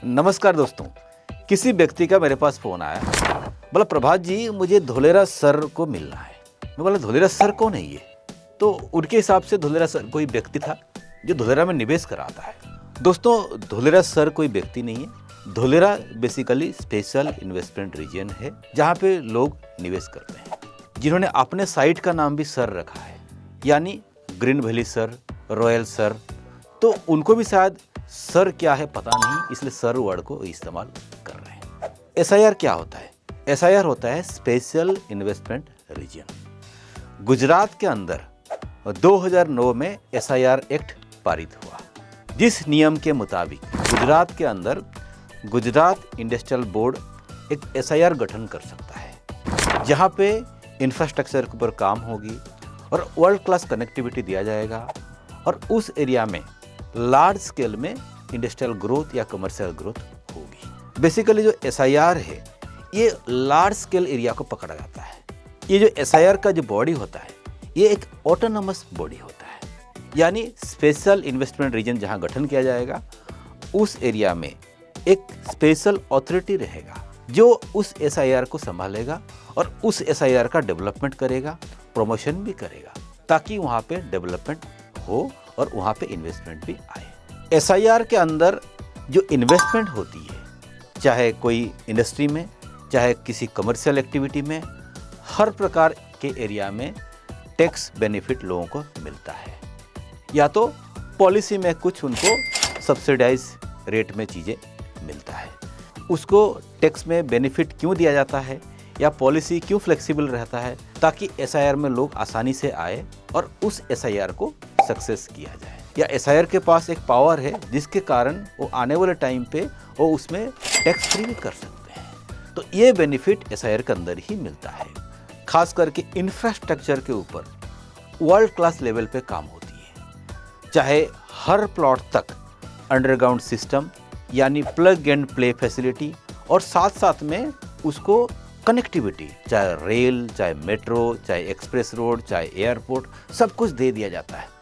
नमस्कार दोस्तों। किसी व्यक्ति का मेरे पास फ़ोन आया, बोला प्रभात जी मुझे धोलेरा सर को मिलना है। मैं बोला धोलेरा सर कौन है ये? तो उनके हिसाब से धोलेरा सर कोई व्यक्ति था जो धोलेरा में निवेश कराता है। दोस्तों धोलेरा सर कोई व्यक्ति नहीं है। Dholera basically special investment region है जहाँ पे लोग निवेश करते हैं, जिन्होंने अपने साइट का नाम भी सर रखा है, यानी green valley sir, royal sir. तो उनको भी शायद सर क्या है पता नहीं, इसलिए सर वर्ड को इस्तेमाल कर रहे हैं। एसआईआर क्या होता है? एसआईआर होता है स्पेशल इन्वेस्टमेंट रीजन। गुजरात के अंदर 2009 में एसआईआर एक्ट पारित हुआ, जिस नियम के मुताबिक गुजरात के अंदर गुजरात इंडस्ट्रियल बोर्ड एक एसआईआर गठन कर सकता है, जहां पे इंफ्रास्ट्रक्चर के ऊपर काम होगी और वर्ल्ड क्लास कनेक्टिविटी दिया जाएगा और उस एरिया में लार्ज स्केल में इंडस्ट्रियल ग्रोथ या कमर्शियल ग्रोथ होगी। बेसिकली जो एसआईआर है ये लार्ज स्केल एरिया को पकड़ा जाता है। ये जो एसआईआर का जो बॉडी होता है ये एक ऑटोनोमस बॉडी होता है, यानी स्पेशल इन्वेस्टमेंट रीजन जहां गठन किया जाएगा उस एरिया में एक स्पेशल अथॉरिटी रहेगा जो उस एसआईआर को संभालेगा और उस एसआईआर का डेवलपमेंट करेगा, प्रमोशन भी करेगा, ताकि वहाँ पे डेवलपमेंट हो और वहाँ पे इन्वेस्टमेंट भी आए। एसआईआर के अंदर जो इन्वेस्टमेंट होती है, चाहे कोई इंडस्ट्री में, चाहे किसी कमर्शियल एक्टिविटी में, हर प्रकार के एरिया में टैक्स बेनिफिट लोगों को मिलता है। या तो पॉलिसी में कुछ उनको सब्सिडाइज रेट में चीज़ें मिलता है। उसको टैक्स में बेनिफिट क्यों दिया जाता है या पॉलिसी क्यों फ्लेक्सिबल रहता है, ताकि एसआईआर में लोग आसानी से आए और उस एसआईआर को सक्सेस किया जाए। या एसआईआर के पास एक पावर है जिसके कारण वो आने वाले टाइम पे वो उसमें टैक्स फ्री भी कर सकते हैं। तो ये बेनिफिट एसआईआर के अंदर ही मिलता है। खास करके इंफ्रास्ट्रक्चर के ऊपर वर्ल्ड क्लास लेवल पे काम होती है, चाहे हर प्लॉट तक अंडरग्राउंड सिस्टम यानी प्लग एंड प्ले फैसिलिटी और साथ साथ में उसको कनेक्टिविटी, चाहे रेल, चाहे मेट्रो, चाहे एक्सप्रेस रोड, चाहे एयरपोर्ट, सब कुछ दे दिया जाता है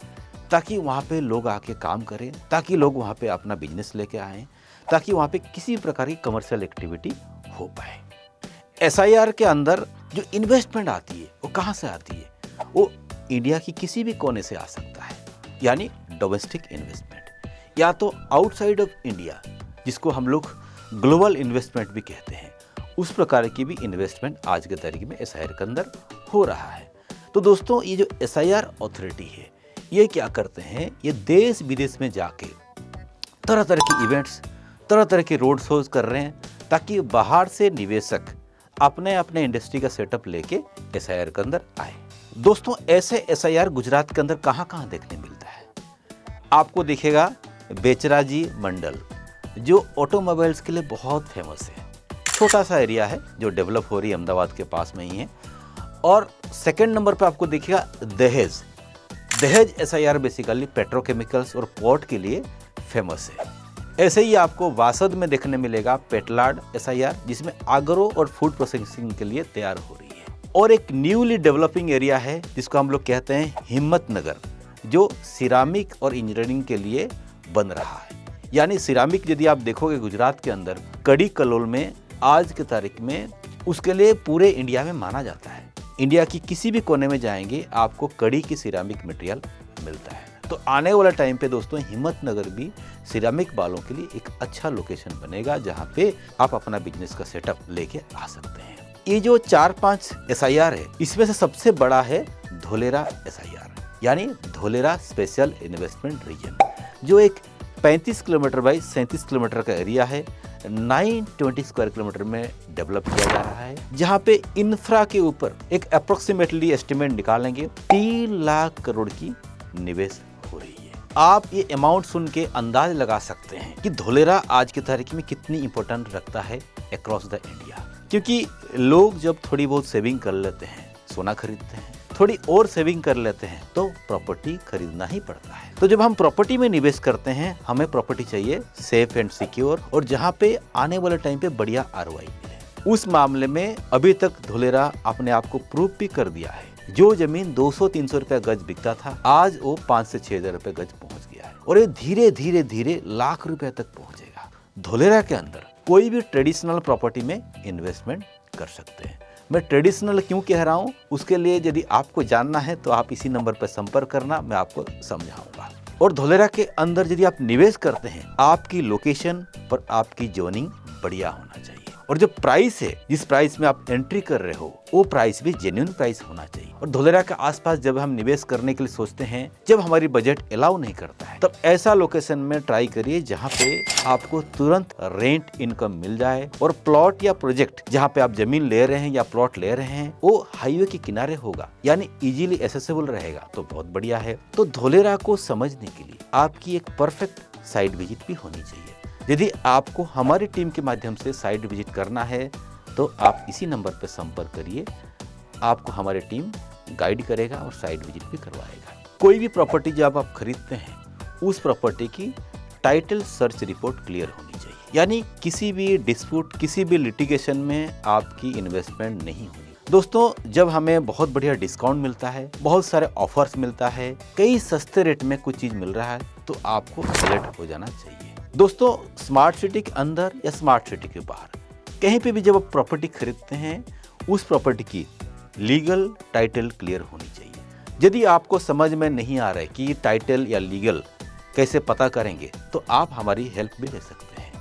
ताकि वहाँ पे लोग आके काम करें, ताकि लोग वहाँ पे अपना बिजनेस लेके आएँ, ताकि वहाँ पे किसी प्रकार की कमर्शियल एक्टिविटी हो पाए। एसआईआर के अंदर जो इन्वेस्टमेंट आती है वो कहाँ से आती है? वो इंडिया की किसी भी कोने से आ सकता है, यानी डोमेस्टिक इन्वेस्टमेंट, या तो आउटसाइड ऑफ इंडिया जिसको हम लोग ग्लोबल इन्वेस्टमेंट भी कहते हैं, उस प्रकार की भी इन्वेस्टमेंट आज के तारीख में एसआईआर के अंदर हो रहा है। तो दोस्तों ये जो एसआईआर अथॉरिटी है ये क्या करते हैं, ये देश विदेश में जाके तरह तरह की इवेंट्स, तरह तरह के रोड शोज कर रहे हैं ताकि बाहर से निवेशक अपने अपने इंडस्ट्री का सेटअप लेके एसआईआर के अंदर आए। दोस्तों ऐसे एसआईआर गुजरात के अंदर कहाँ कहाँ देखने मिलता है? आपको दिखेगा बेचराजी मंडल, जो ऑटोमोबाइल्स के लिए बहुत फेमस है। छोटा सा एरिया है जो डेवलप हो रही है, अहमदाबाद के पास में ही है। और सेकंड नंबर पे आपको दिखेगा दहेज। दहेज एसआईआर बेसिकली पेट्रोकेमिकल्स और पोर्ट के लिए फेमस है। ऐसे ही आपको वासद में देखने मिलेगा पेटलाड एसआईआर, जिसमें आगरो और फूड प्रोसेसिंग के लिए तैयार हो रही है। और एक न्यूली डेवलपिंग एरिया है जिसको हम लोग कहते हैं हिम्मतनगर, जो सिरामिक और इंजीनियरिंग के लिए बन रहा है। यानी सिरामिक यदि आप देखोगे गुजरात के अंदर कड़ी कलोल में आज के तारीख में उसके लिए पूरे इंडिया में माना जाता है। इंडिया की किसी भी कोने में जाएंगे आपको कड़ी की सिरामिक मटेरियल मिलता है। तो आने वाला टाइम पे दोस्तों हिम्मतनगर भी सिरामिक वालों के लिए एक अच्छा लोकेशन बनेगा जहाँ पे आप अपना बिजनेस का सेटअप लेके आ सकते हैं। ये जो 4-5 एसआईआर है इसमें से सबसे बड़ा है धोलेरा एसआईआर, यानी धोलेरा स्पेशल इन्वेस्टमेंट रीजन, जो एक 35 किलोमीटर बाई 37 किलोमीटर का एरिया है, 920 स्क्वायर किलोमीटर में डेवलप किया जा रहा है, जहां पे इंफ्रा के ऊपर एक अप्रोक्सीमेटली एस्टिमेट निकालेंगे 3 लाख करोड़ की निवेश हो रही है। आप ये अमाउंट सुन के अंदाज लगा सकते हैं कि धोलेरा आज की तारीख में कितनी इंपॉर्टेंट रखता है अक्रॉस द इंडिया। क्योंकि लोग जब थोड़ी बहुत सेविंग कर लेते हैं, सोना खरीदते हैं, थोड़ी और सेविंग कर लेते हैं तो प्रॉपर्टी खरीदना ही पड़ता है। तो जब हम प्रॉपर्टी में निवेश करते हैं हमें प्रॉपर्टी चाहिए सेफ एंड सिक्योर और जहां पे आने वाले टाइम पे बढ़िया आरओआई मिले। उस मामले में अभी तक धोलेरा अपने आप को प्रूव भी कर दिया है। जो जमीन 200-300 रुपए गज बिकता था आज वो 5 से 6 हज़ार रुपए गज पहुंच गया है और ये धीरे धीरे धीरे लाख रुपए तक पहुंचेगा। धोलेरा के अंदर कोई भी ट्रेडिशनल प्रॉपर्टी में इन्वेस्टमेंट कर सकते हैं। मैं ट्रेडिशनल क्यों कह रहा हूँ, उसके लिए यदि आपको जानना है तो आप इसी नंबर पर संपर्क करना, मैं आपको समझाऊंगा। और धोलेरा के अंदर यदि आप निवेश करते हैं, आपकी लोकेशन पर आपकी जोनिंग बढ़िया होना चाहिए, और जो प्राइस है, जिस प्राइस में आप एंट्री कर रहे हो, वो प्राइस भी जेन्युइन प्राइस होना चाहिए। और धोलेरा के आसपास जब हम निवेश करने के लिए सोचते हैं, जब हमारी बजट अलाउ नहीं करता है, तब ऐसा लोकेशन में ट्राई करिए जहाँ पे आपको तुरंत रेंट इनकम मिल जाए, और प्लॉट या प्रोजेक्ट जहाँ पे आप जमीन ले रहे हैं या प्लॉट ले रहे हैं वो हाईवे के किनारे होगा, यानी इजीली एसेसिबल रहेगा, तो बहुत बढ़िया है। तो धोलेरा को समझने के लिए आपकी एक परफेक्ट साइट विजिट भी होनी चाहिए। यदि आपको हमारी टीम के माध्यम से साइट विजिट करना है तो आप इसी नंबर पर संपर्क करिए, आपको हमारी टीम गाइड करेगा और साइट विजिट भी करवाएगा। कोई भी प्रॉपर्टी जब आप खरीदते हैं, उस प्रॉपर्टी की टाइटल सर्च रिपोर्ट क्लियर होनी चाहिए, यानी किसी भी डिस्प्यूट, किसी भी लिटिगेशन में आपकी इन्वेस्टमेंट नहीं होनी। दोस्तों, जब हमें बहुत बढ़िया डिस्काउंट मिलता है, बहुत सारे ऑफर्स मिलता है, कई सस्ते रेट में कुछ चीज मिल रहा है, तो आपको अलर्ट हो जाना चाहिए। दोस्तों, स्मार्ट सिटी के अंदर या स्मार्ट सिटी के बाहर कहीं पे भी जब आप प्रॉपर्टी खरीदते हैं, उस प्रॉपर्टी की लीगल टाइटल क्लियर होनी चाहिए। यदि आपको समझ में नहीं आ रहा है कि टाइटल या लीगल कैसे पता करेंगे, तो आप हमारी हेल्प भी ले सकते हैं।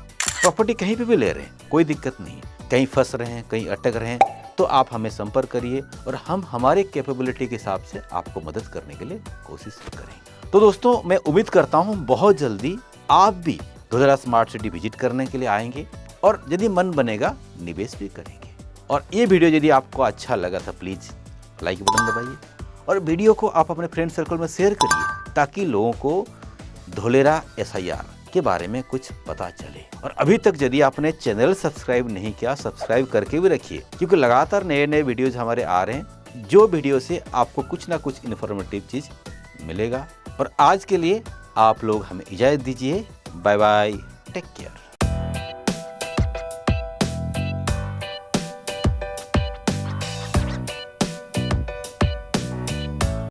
प्रॉपर्टी कहीं पे भी ले रहे हैं, कोई दिक्कत नहीं, कहीं फंस रहे हैं, कहीं अटक रहे हैं, तो आप हमें संपर्क करिए और हम हमारे कैपेबिलिटी के हिसाब से आपको मदद करने के लिए कोशिश करेंगे। तो दोस्तों, मैं उम्मीद करता हूँ बहुत जल्दी आप भी धोलेरा स्मार्ट सिटी विजिट करने के लिए आएंगे, और यदि मन बनेगा निवेश भी करेंगे। और ये वीडियो यदि आपको अच्छा लगा था, प्लीज लाइक बटन दबाइए, और वीडियो को आप अपने फ्रेंड सर्कल में शेयर करिए, ताकि लोगों को धोलेरा SIR के बारे में कुछ पता चले। और अभी तक यदि आपने चैनल सब्सक्राइब नहीं किया, सब्सक्राइब करके भी रखिए, क्योंकि लगातार नए नए वीडियोज हमारे आ रहे हैं, जो वीडियो से आपको कुछ ना कुछ इन्फॉर्मेटिव चीज मिलेगा। और आज के लिए आप लोग हमें इजाजत दीजिए। Bye bye, take care.